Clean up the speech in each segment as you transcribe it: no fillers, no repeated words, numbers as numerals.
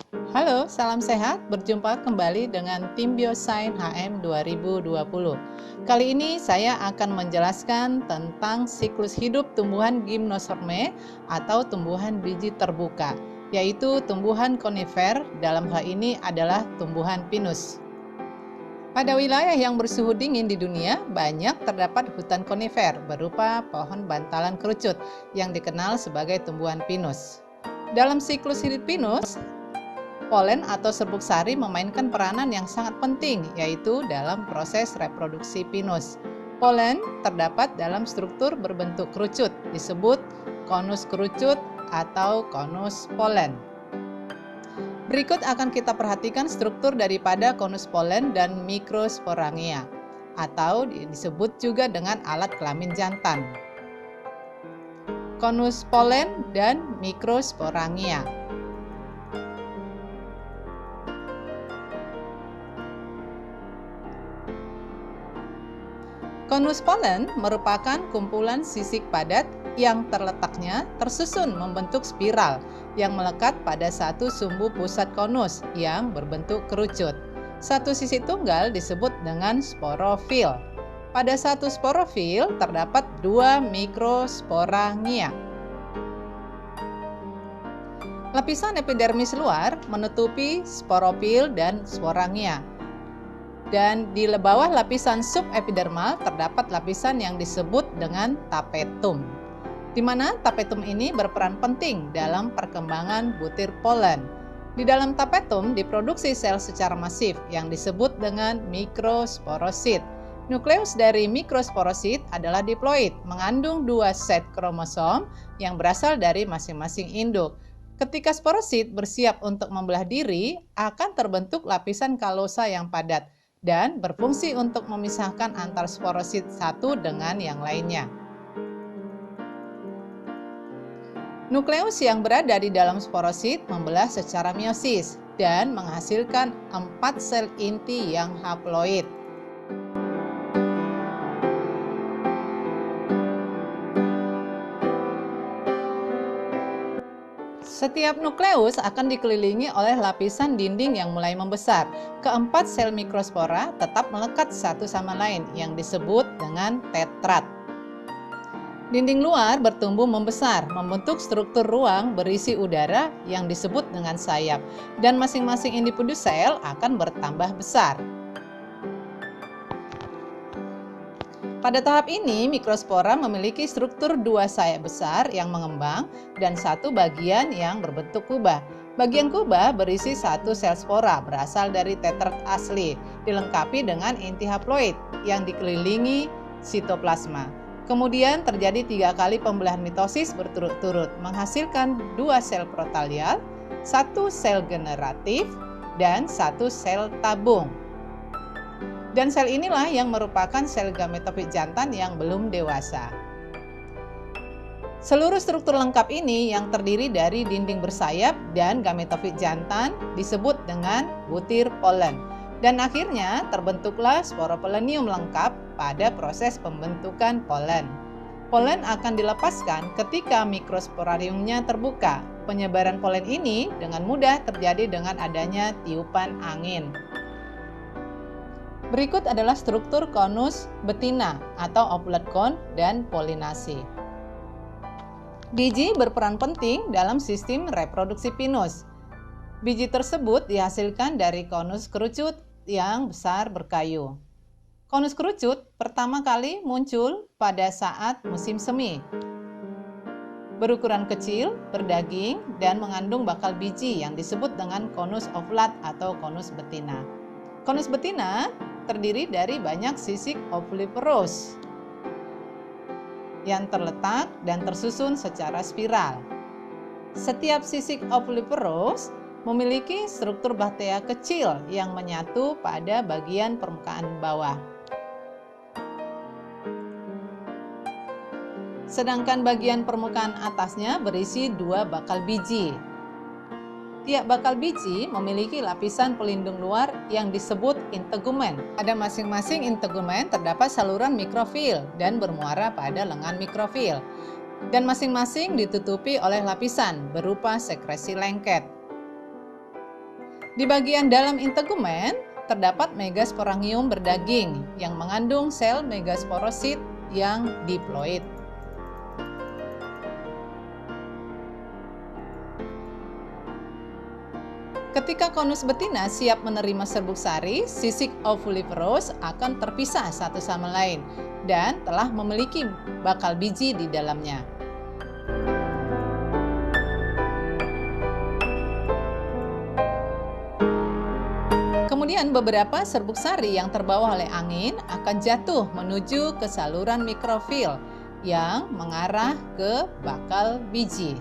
Halo, salam sehat. Berjumpa kembali dengan tim Biosains HM 2020. Kali ini saya akan menjelaskan tentang siklus hidup tumbuhan gimnospermae atau tumbuhan biji terbuka, yaitu tumbuhan konifer, dalam hal ini adalah tumbuhan pinus. Pada wilayah yang bersuhu dingin di dunia, banyak terdapat hutan konifer berupa pohon bantalan kerucut yang dikenal sebagai tumbuhan pinus. Dalam siklus hidup pinus, polen atau serbuk sari memainkan peranan yang sangat penting, yaitu dalam proses reproduksi pinus. Polen terdapat dalam struktur berbentuk kerucut, disebut konus kerucut atau konus polen. Berikut akan kita perhatikan struktur daripada konus polen dan mikrosporangia, atau disebut juga dengan alat kelamin jantan. Konus polen dan mikrosporangia. Konus polen merupakan kumpulan sisik padat yang terletaknya tersusun membentuk spiral yang melekat pada satu sumbu pusat konus yang berbentuk kerucut. Satu sisi tunggal disebut dengan sporofil. Pada satu sporofil terdapat dua mikrosporangia. Lapisan epidermis luar menutupi sporofil dan sporangia. Dan di bawah lapisan subepidermal terdapat lapisan yang disebut dengan tapetum, di mana tapetum ini berperan penting dalam perkembangan butir polen. Di dalam tapetum diproduksi sel secara masif yang disebut dengan mikrosporosit. Nukleus dari mikrosporosit adalah diploid, mengandung dua set kromosom yang berasal dari masing-masing induk. Ketika sporosit bersiap untuk membelah diri, akan terbentuk lapisan kalosa yang padat dan berfungsi untuk memisahkan antar sporosit satu dengan yang lainnya. Nukleus yang berada di dalam sporosit membelah secara meiosis dan menghasilkan 4 sel inti yang haploid. Setiap nukleus akan dikelilingi oleh lapisan dinding yang mulai membesar. Keempat sel mikrospora tetap melekat satu sama lain yang disebut dengan tetrat. Dinding luar bertumbuh membesar, membentuk struktur ruang berisi udara yang disebut dengan sayap, dan masing-masing individu sel akan bertambah besar. Pada tahap ini, mikrospora memiliki struktur dua sayap besar yang mengembang dan satu bagian yang berbentuk kubah. Bagian kubah berisi satu sel spora berasal dari tetrat asli, dilengkapi dengan inti haploid yang dikelilingi sitoplasma. Kemudian terjadi 3 kali pembelahan mitosis berturut-turut, menghasilkan 2 sel protalial, 1 sel generatif, dan 1 sel tabung. Dan sel inilah yang merupakan sel gametofit jantan yang belum dewasa. Seluruh struktur lengkap ini yang terdiri dari dinding bersayap dan gametofit jantan disebut dengan butir polen. Dan akhirnya terbentuklah sporopolonium lengkap pada proses pembentukan polen. Polen akan dilepaskan ketika mikrosporariumnya terbuka. Penyebaran polen ini dengan mudah terjadi dengan adanya tiupan angin. Berikut adalah struktur konus betina atau ovulat kon dan polinasi. Biji berperan penting dalam sistem reproduksi pinus. Biji tersebut dihasilkan dari konus kerucut yang besar berkayu. Konus kerucut pertama kali muncul pada saat musim semi. Berukuran kecil, berdaging, dan mengandung bakal biji yang disebut dengan konus ovulat atau konus betina. Konus betina terdiri dari banyak sisik ovuliferous yang terletak dan tersusun secara spiral. Setiap sisik ovuliferous memiliki struktur bakteria kecil yang menyatu pada bagian permukaan bawah. Sedangkan bagian permukaan atasnya berisi 2 bakal biji. Tiap bakal biji memiliki lapisan pelindung luar yang disebut integumen. Pada masing-masing integumen terdapat saluran mikrofil dan bermuara pada lengan mikrofil. Dan masing-masing ditutupi oleh lapisan berupa sekresi lengket. Di bagian dalam integumen terdapat megasporangium berdaging yang mengandung sel megasporosit yang diploid. Ketika konus betina siap menerima serbuk sari, sisik ovuliferous akan terpisah satu sama lain dan telah memiliki bakal biji di dalamnya. Kemudian beberapa serbuk sari yang terbawa oleh angin akan jatuh menuju ke saluran mikrofil yang mengarah ke bakal biji.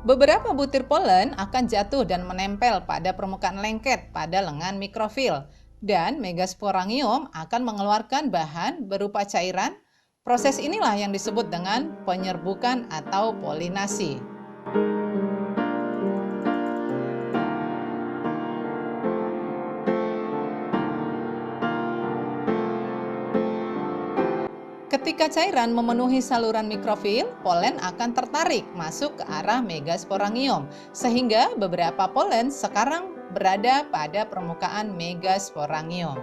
Beberapa butir polen akan jatuh dan menempel pada permukaan lengket pada lengan mikrofil, dan megasporangium akan mengeluarkan bahan berupa cairan. Proses inilah yang disebut dengan penyerbukan atau polinasi. Ketika cairan memenuhi saluran mikrofil, polen akan tertarik masuk ke arah megasporangium, sehingga beberapa polen sekarang berada pada permukaan megasporangium.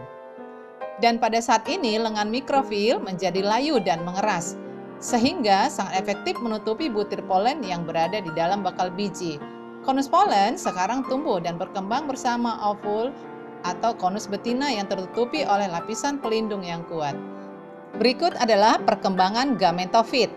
Dan pada saat ini lengan mikrofil menjadi layu dan mengeras, sehingga sangat efektif menutupi butir polen yang berada di dalam bakal biji. Konus polen sekarang tumbuh dan berkembang bersama ovul atau konus betina yang tertutupi oleh lapisan pelindung yang kuat. Berikut adalah perkembangan gametofit.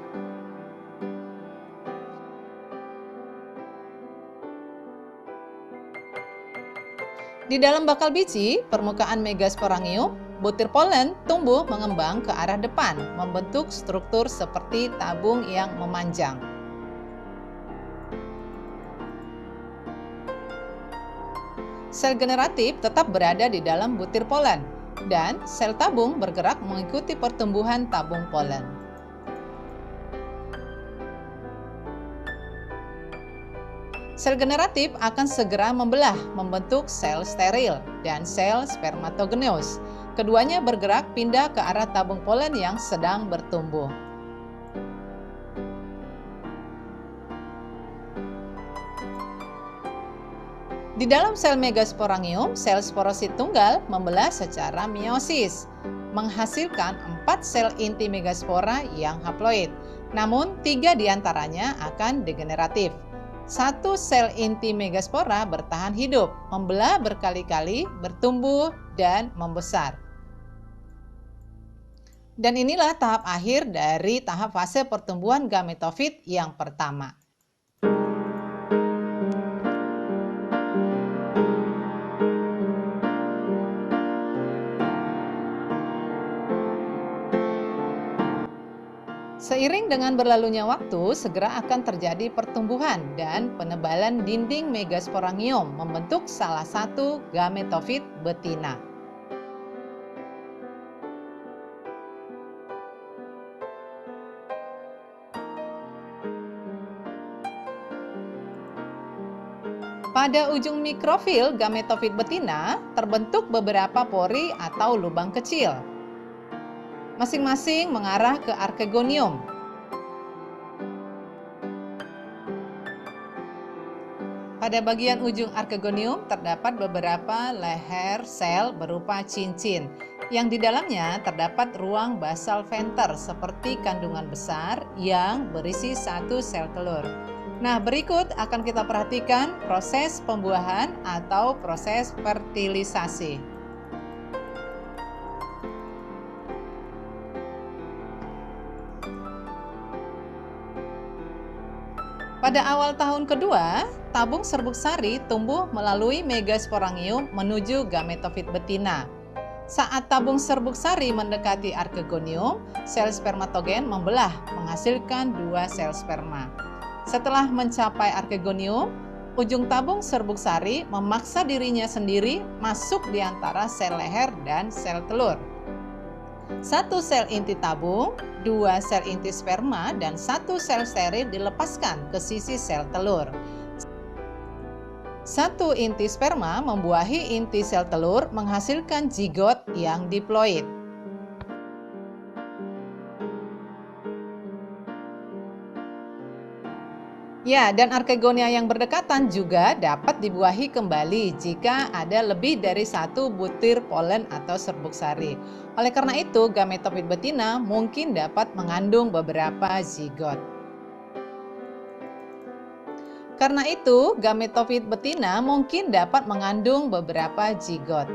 Di dalam bakal biji, permukaan megasporangium, butir polen tumbuh mengembang ke arah depan, membentuk struktur seperti tabung yang memanjang. Sel generatif tetap berada di dalam butir polen, dan sel tabung bergerak mengikuti pertumbuhan tabung polen. Sel generatif akan segera membelah membentuk sel steril dan sel spermatogeneus. Keduanya bergerak pindah ke arah tabung polen yang sedang bertumbuh. Di dalam sel megasporangium, sel sporosit tunggal membelah secara meiosis, menghasilkan 4 sel inti megaspora yang haploid. Namun, 3 diantaranya akan degeneratif. 1 sel inti megaspora bertahan hidup, membelah berkali-kali, bertumbuh, dan membesar. Dan inilah tahap akhir dari tahap fase pertumbuhan gametofit yang pertama. Seiring dengan berlalunya waktu, segera akan terjadi pertumbuhan dan penebalan dinding megasporangium membentuk salah satu gametofit betina. Pada ujung mikrofil gametofit betina terbentuk beberapa pori atau lubang kecil, masing-masing mengarah ke archegonium. Pada bagian ujung archegonium terdapat beberapa leher sel berupa cincin, yang di dalamnya terdapat ruang basal venter seperti kandungan besar yang berisi 1 sel telur. Nah, berikut akan kita perhatikan proses pembuahan atau proses fertilisasi. Pada awal tahun kedua, tabung serbuk sari tumbuh melalui megasporangium menuju gametofit betina. Saat tabung serbuk sari mendekati archegonium, sel spermatogen membelah menghasilkan 2 sel sperma. Setelah mencapai archegonium, ujung tabung serbuk sari memaksa dirinya sendiri masuk di antara sel leher dan sel telur. 1 sel inti tabung, 2 sel inti sperma, dan 1 sel steril dilepaskan ke sisi sel telur. 1 inti sperma membuahi inti sel telur menghasilkan zigot yang diploid. Ya, dan arkegonia yang berdekatan juga dapat dibuahi kembali jika ada lebih dari 1 butir polen atau serbuk sari. Oleh karena itu, gametofit betina mungkin dapat mengandung beberapa zigot. Karena itu, gametofit betina mungkin dapat mengandung beberapa zigot.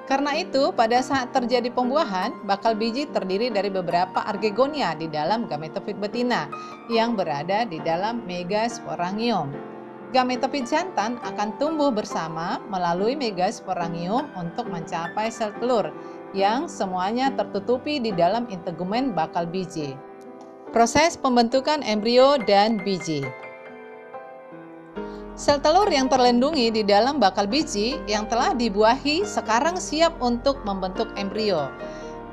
Karena itu, pada saat terjadi pembuahan, bakal biji terdiri dari beberapa arkegonia di dalam gametofit betina yang berada di dalam megasporangium. Gametofit jantan akan tumbuh bersama melalui megasporangium untuk mencapai sel telur yang semuanya tertutupi di dalam integumen bakal biji. Proses pembentukan embrio dan biji. Sel telur yang terlindungi di dalam bakal biji yang telah dibuahi sekarang siap untuk membentuk embrio.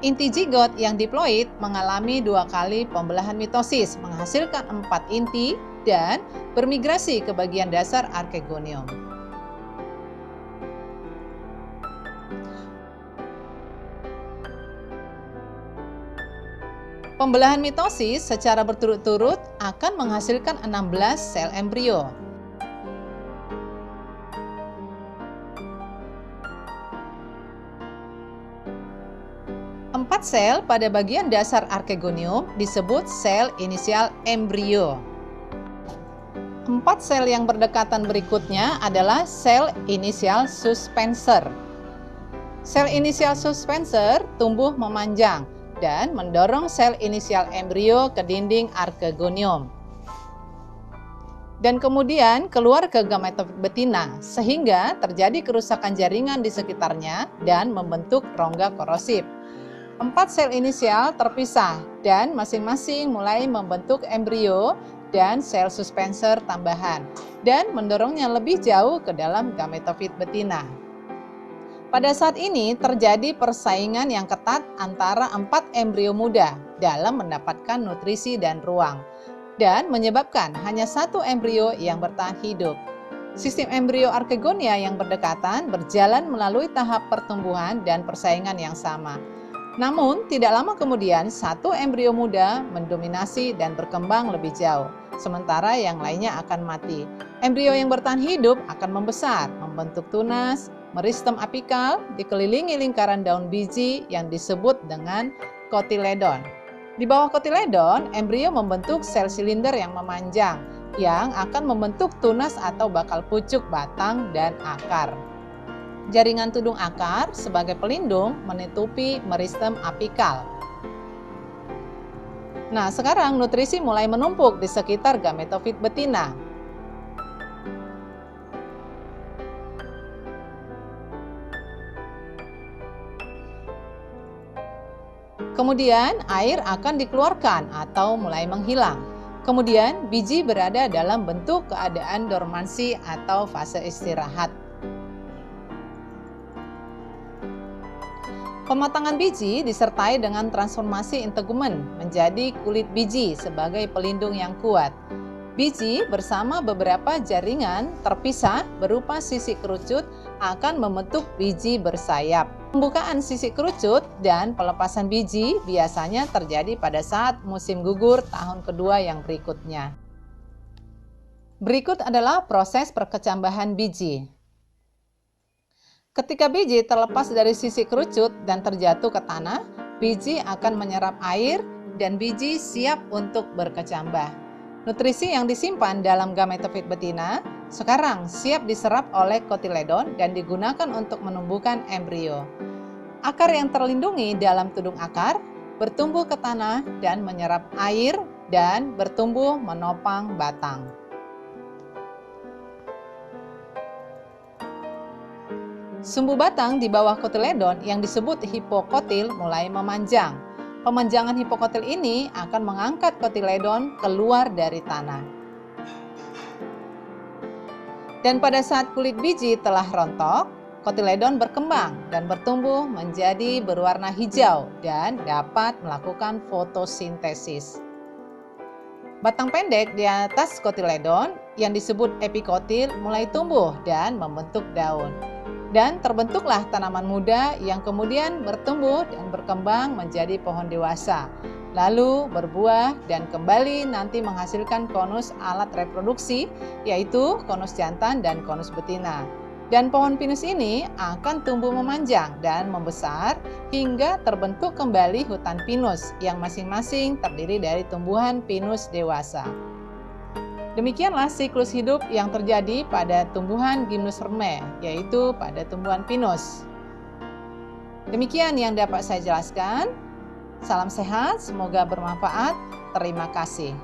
Inti zigot yang diploid mengalami 2 kali pembelahan mitosis, menghasilkan 4 inti dan bermigrasi ke bagian dasar archegonium. Pembelahan mitosis secara berturut-turut akan menghasilkan 16 sel embrio. 4 sel pada bagian dasar archegonium disebut sel inisial embrio. 4 sel yang berdekatan berikutnya adalah sel inisial suspensor. Sel inisial suspensor tumbuh memanjang dan mendorong sel inisial embrio ke dinding archegonium. Dan kemudian keluar ke gametofit betina sehingga terjadi kerusakan jaringan di sekitarnya dan membentuk rongga korosif. 4 sel inisial terpisah dan masing-masing mulai membentuk embrio dan sel suspensor tambahan dan mendorongnya lebih jauh ke dalam gametofit betina. Pada saat ini terjadi persaingan yang ketat antara 4 embrio muda dalam mendapatkan nutrisi dan ruang dan menyebabkan hanya 1 embrio yang bertahan hidup. Sistem embrio archegonia yang berdekatan berjalan melalui tahap pertumbuhan dan persaingan yang sama. Namun, tidak lama kemudian, 1 embrio muda mendominasi dan berkembang lebih jauh, sementara yang lainnya akan mati. Embrio yang bertahan hidup akan membesar, membentuk tunas, meristem apikal, dikelilingi lingkaran daun biji yang disebut dengan kotiledon. Di bawah kotiledon, embrio membentuk sel silinder yang memanjang, yang akan membentuk tunas atau bakal pucuk batang dan akar. Jaringan tudung akar sebagai pelindung menutupi meristem apikal. Nah, sekarang nutrisi mulai menumpuk di sekitar gametofit betina. Kemudian air akan dikeluarkan atau mulai menghilang. Kemudian biji berada dalam bentuk keadaan dormansi atau fase istirahat. Pematangan biji disertai dengan transformasi integumen menjadi kulit biji sebagai pelindung yang kuat. Biji bersama beberapa jaringan terpisah berupa sisi kerucut akan membentuk biji bersayap. Pembukaan sisi kerucut dan pelepasan biji biasanya terjadi pada saat musim gugur tahun kedua yang berikutnya. Berikut adalah proses perkecambahan biji. Ketika biji terlepas dari sisi kerucut dan terjatuh ke tanah, biji akan menyerap air dan biji siap untuk berkecambah. Nutrisi yang disimpan dalam gametofit betina sekarang siap diserap oleh kotiledon dan digunakan untuk menumbuhkan embrio. Akar yang terlindungi dalam tudung akar bertumbuh ke tanah dan menyerap air dan bertumbuh menopang batang. Sumbu batang di bawah kotiledon yang disebut hipokotil mulai memanjang. Pemanjangan hipokotil ini akan mengangkat kotiledon keluar dari tanah. Dan pada saat kulit biji telah rontok, kotiledon berkembang dan bertumbuh menjadi berwarna hijau dan dapat melakukan fotosintesis. Batang pendek di atas kotiledon yang disebut epikotil mulai tumbuh dan membentuk daun. Dan terbentuklah tanaman muda yang kemudian bertumbuh dan berkembang menjadi pohon dewasa. Lalu berbuah dan kembali nanti menghasilkan konus alat reproduksi, yaitu konus jantan dan konus betina. Dan pohon pinus ini akan tumbuh memanjang dan membesar hingga terbentuk kembali hutan pinus yang masing-masing terdiri dari tumbuhan pinus dewasa. Demikianlah siklus hidup yang terjadi pada tumbuhan Gymnospermae, yaitu pada tumbuhan pinus. Demikian yang dapat saya jelaskan. Salam sehat, semoga bermanfaat. Terima kasih.